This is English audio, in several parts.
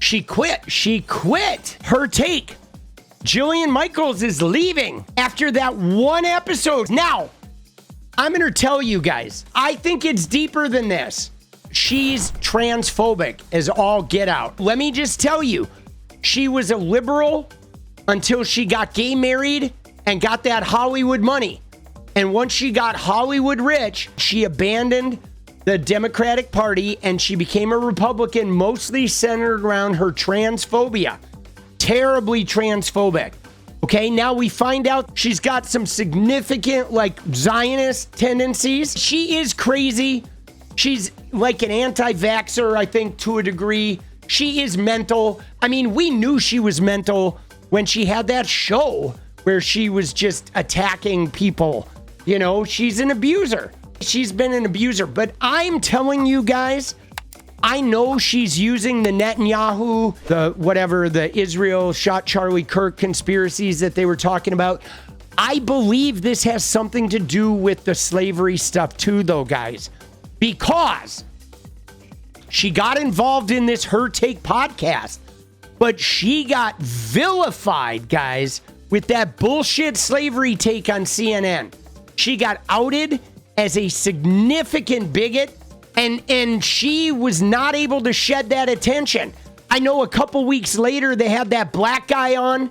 She quit. She quit. Her take. Jillian Michaels is leaving after that one episode. Now, I'm going to tell you guys, I think it's deeper than this. She's transphobic as all get out. Let me just tell you, she was a liberal until she got gay married and got that Hollywood money. And once she got Hollywood rich, she abandoned the Democratic Party and she became a Republican, mostly centered around her transphobia. Terribly transphobic. Okay, now we find out she's got some significant Zionist tendencies. She is crazy. She's like an anti-vaxxer, I think, to a degree. She is mental. I mean, we knew she was mental when she had that show where she was just attacking people. You know, she's an abuser. She's been an abuser. But I'm telling you guys, I know she's using the Netanyahu, the Israel shot Charlie Kirk conspiracies that they were talking about. I believe this has something to do with the slavery stuff too, though, guys, because she got involved in this Her Take podcast, but she got vilified, guys, with that bullshit slavery take on CNN. She got outed as a significant bigot. And she was not able to shed that attention. I know a couple weeks later, they had that black guy on,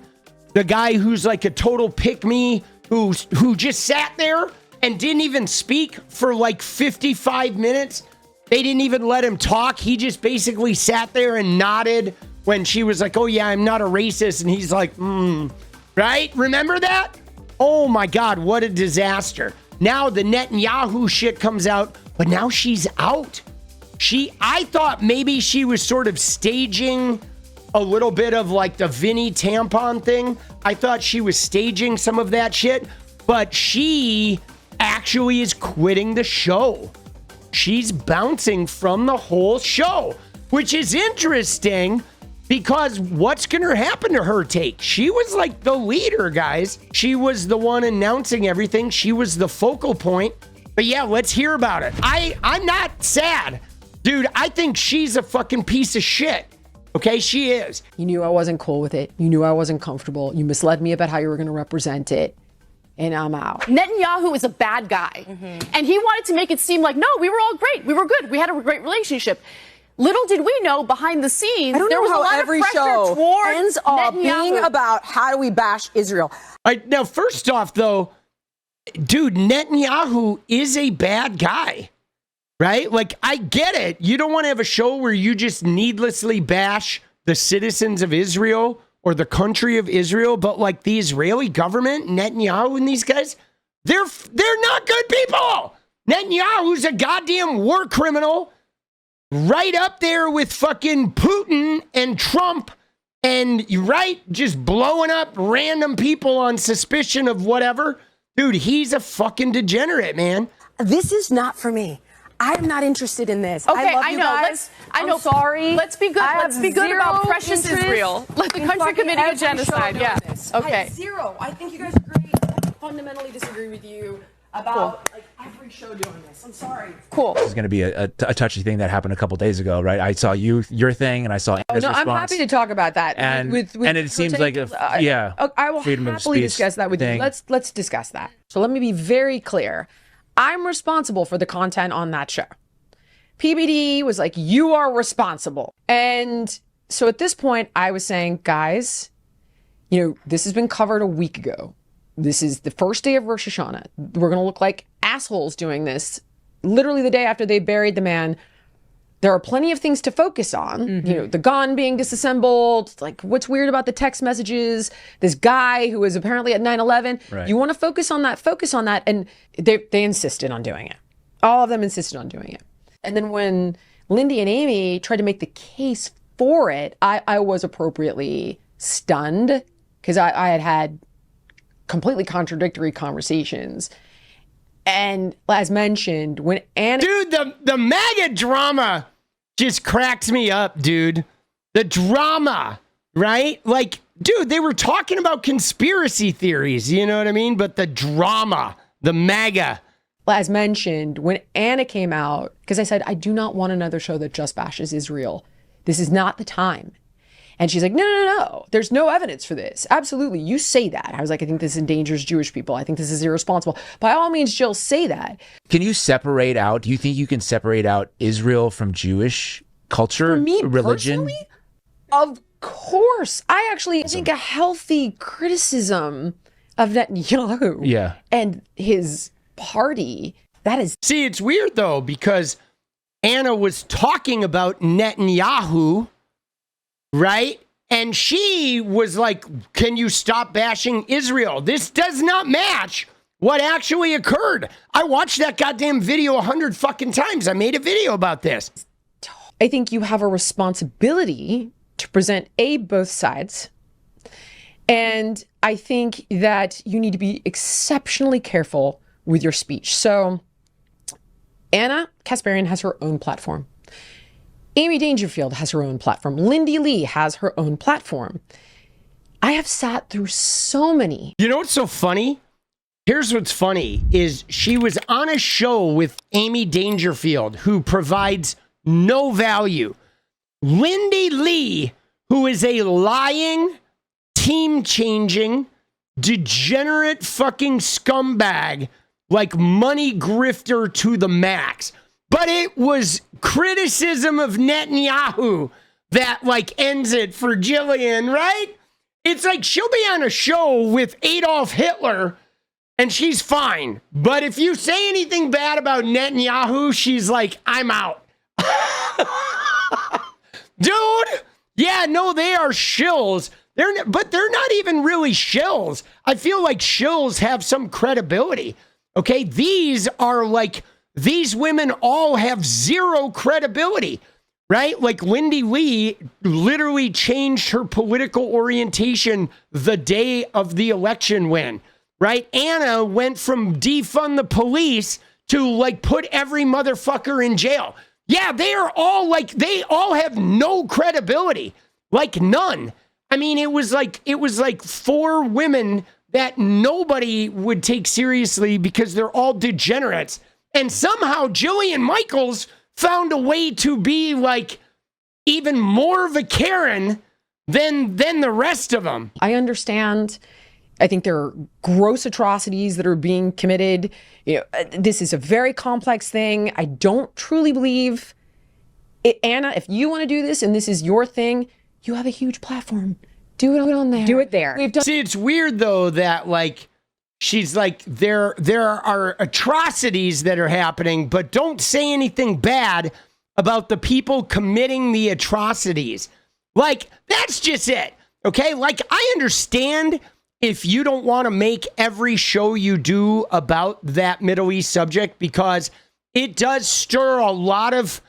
the guy who's like a total pick-me, who just sat there and didn't even speak for like 55 minutes. They didn't even let him talk. He just basically sat there and nodded when she was like, oh yeah, I'm not a racist. And he's like, right? Remember that? Oh my God, what a disaster. Now the Netanyahu shit comes out, but now she's out. I thought maybe she was sort of staging a little bit of like the Vinny tampon thing. I thought she was staging some of that shit, but she actually is quitting the show. She's bouncing from the whole show, which is interesting because what's going to happen to Her Take? She was like the leader, guys. She was the one announcing everything. She was the focal point. But yeah, let's hear about it. I'm not sad. Dude, I think she's a fucking piece of shit. Okay, she is. You knew I wasn't cool with it. You knew I wasn't comfortable. You misled me about how you were going to represent it. And I'm out. Netanyahu is a bad guy. And he wanted to make it seem like, no, we were all great. We were good. We had a great relationship. Little did we know behind the scenes, there was a lot of pressure toward ends up being about how do we bash Israel. All right, now, first off, though, dude, Netanyahu is a bad guy, right? Like, I get it. You don't want to have a show where you just needlessly bash the citizens of Israel or the country of Israel, but like the Israeli government, Netanyahu and these guys, they're not good people. Netanyahu's a goddamn war criminal. Right up there with fucking Putin and Trump and, right, just blowing up random people on suspicion of whatever. Dude, he's a fucking degenerate, man. This is not for me. I'm not interested in this. Okay, I love I you know. guys. I'm sorry. Let's be good. Let's be good about precious Israel. Let the country committing a genocide. Yeah. Okay. Zero. I think you guys are great. I fundamentally disagree with you about like every show doing this. I'm sorry. Cool. This is going to be a touchy thing that happened a couple days ago, right? I saw your thing, and I saw Anna's response. I'm happy to talk about that. And it seems like I will happily discuss that with you. Let's discuss that. So let me be very clear. I'm responsible for the content on that show. PBD was like, you are responsible. And so at this point, I was saying, guys, this has been covered a week ago. This is the first day of Rosh Hashanah. We're going to look like assholes doing this literally the day after they buried the man. There are plenty of things to focus on. The gun being disassembled, like what's weird about the text messages, this guy who was apparently at 9/11. Right. You want to focus on that. And they insisted on doing it. All of them insisted on doing it. And then when Lindy and Amy tried to make the case for it, I was appropriately stunned because I had completely contradictory conversations. And as mentioned, when Anna... Dude, the MAGA drama just cracks me up, dude. The drama, right? Like, dude, they were talking about conspiracy theories, you know what I mean? But the drama, the MAGA. As mentioned, when Anna came out, because I said, I do not want another show that just bashes Israel. This is not the time. And she's like, no, there's no evidence for this. Absolutely, you say that. I was like, I think this endangers Jewish people. I think this is irresponsible. By all means, Jill, say that. Can you separate out, do you think you can separate out Israel from Jewish culture, for me, religion? Personally, of course. I think a healthy criticism of Netanyahu and his party, that is... See, it's weird, though, because Anna was talking about Netanyahu, right? And she was like, can you stop bashing Israel? This does not match what actually occurred. I watched that goddamn video 100 fucking times. I made a video about this. I think you have a responsibility to present both sides. And I think that you need to be exceptionally careful with your speech. So Ana Kasparian has her own platform. Amy Dangerfield has her own platform. Lindy Lee has her own platform. I have sat through so many. You know what's so funny? Here's what's funny is she was on a show with Amy Dangerfield, who provides no value. Lindy Lee, who is a lying, team-changing, degenerate fucking scumbag, like money grifter to the max. But it was criticism of Netanyahu that like ends it for Jillian, right? It's like she'll be on a show with Adolf Hitler and she's fine. But if you say anything bad about Netanyahu, she's like, I'm out. Dude, yeah, no, they are shills. But they're not even really shills. I feel like shills have some credibility. Okay, these women all have zero credibility, right? Like Lindy Lee literally changed her political orientation the day of the election win, right? Anna went from defund the police to like put every motherfucker in jail. Yeah, they all have no credibility, like none. I mean, it was like 4 women that nobody would take seriously because they're all degenerates. And somehow Jillian Michaels found a way to be like even more of a Karen than the rest of them. I understand. I think there are gross atrocities that are being committed. You know, this is a very complex thing. I don't truly believe it. Anna, if you want to do this and this is your thing, you have a huge platform. Do it on there. Do it there. See, it's weird though that like she's like there are atrocities that are happening, but don't say anything bad about the people committing the atrocities. Like that's just it. Okay? Like I understand if you don't want to make every show you do about that Middle East subject because it does stir a lot of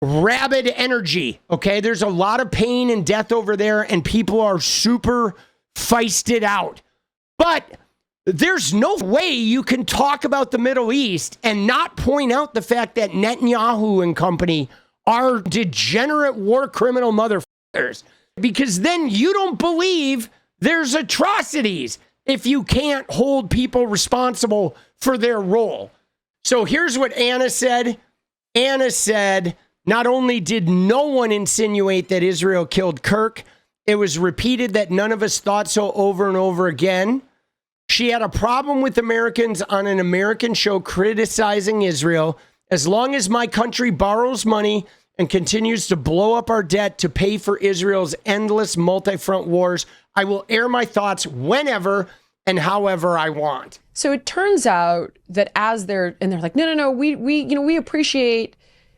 rabid energy, okay? There's a lot of pain and death over there, and people are super feisted out. But there's no way you can talk about the Middle East and not point out the fact that Netanyahu and company are degenerate war criminal motherfuckers, because then you don't believe there's atrocities if you can't hold people responsible for their role. So here's what Anna said. Anna said, not only did no one insinuate that Israel killed Kirk, it was repeated that none of us thought so over and over again. She had a problem with Americans on an American show criticizing Israel. As long as my country borrows money and continues to blow up our debt to pay for Israel's endless multi-front wars, I will air my thoughts whenever and however I want. So it turns out that they're like, no, we appreciate.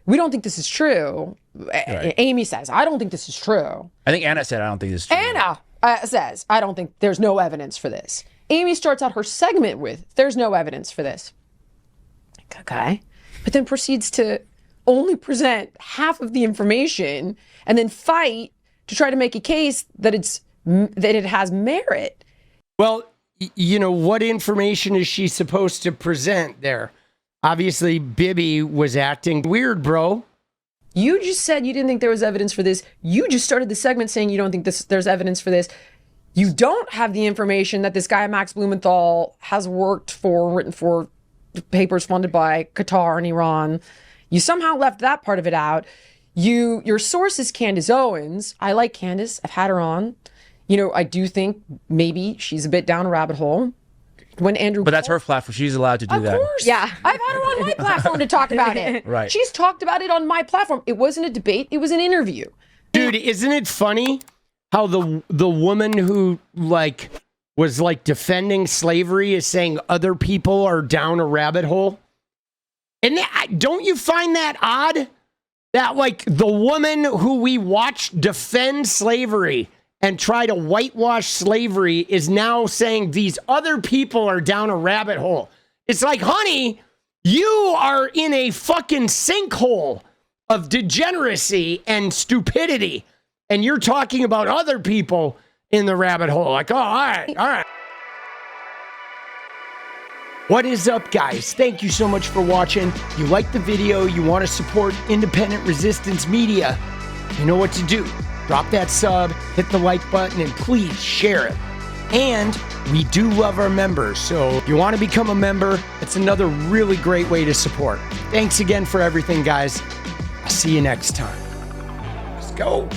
We don't think this is true. Right. Amy says, I don't think this is true. I think Anna said, I don't think this is true. Anna says, I don't think there's no evidence for this. Amy starts out her segment with, there's no evidence for this. Okay. But then proceeds to only present half of the information and then fight to try to make a case that it has merit. Well, you know, what information is she supposed to present there? Obviously, Bibi was acting weird, bro. You just said you didn't think there was evidence for this. You just started the segment saying you don't think there's evidence for this. You don't have the information that this guy, Max Blumenthal, has written for papers funded by Qatar and Iran. You somehow left that part of it out. Your source is Candace Owens. I like Candace. I've had her on. You know, I do think maybe she's a bit down a rabbit hole. When Andrew, but that's her platform. She's allowed to do that. Of course. Yeah. I've had her on my platform to talk about it. Right. She's talked about it on my platform. It wasn't a debate. It was an interview. Dude, isn't it funny how the woman who like was like defending slavery is saying other people are down a rabbit hole? And don't you find that odd? That like the woman who we watched defend slavery and try to whitewash slavery is now saying these other people are down a rabbit hole. It's like, honey, you are in a fucking sinkhole of degeneracy and stupidity. And you're talking about other people in the rabbit hole. Like, oh, all right. What is up, guys? Thank you so much for watching. If you like the video, you want to support independent resistance media, you know what to do. Drop that sub, hit the like button, and please share it. And we do love our members, so if you want to become a member, it's another really great way to support. Thanks again for everything, guys. I'll see you next time. Let's go.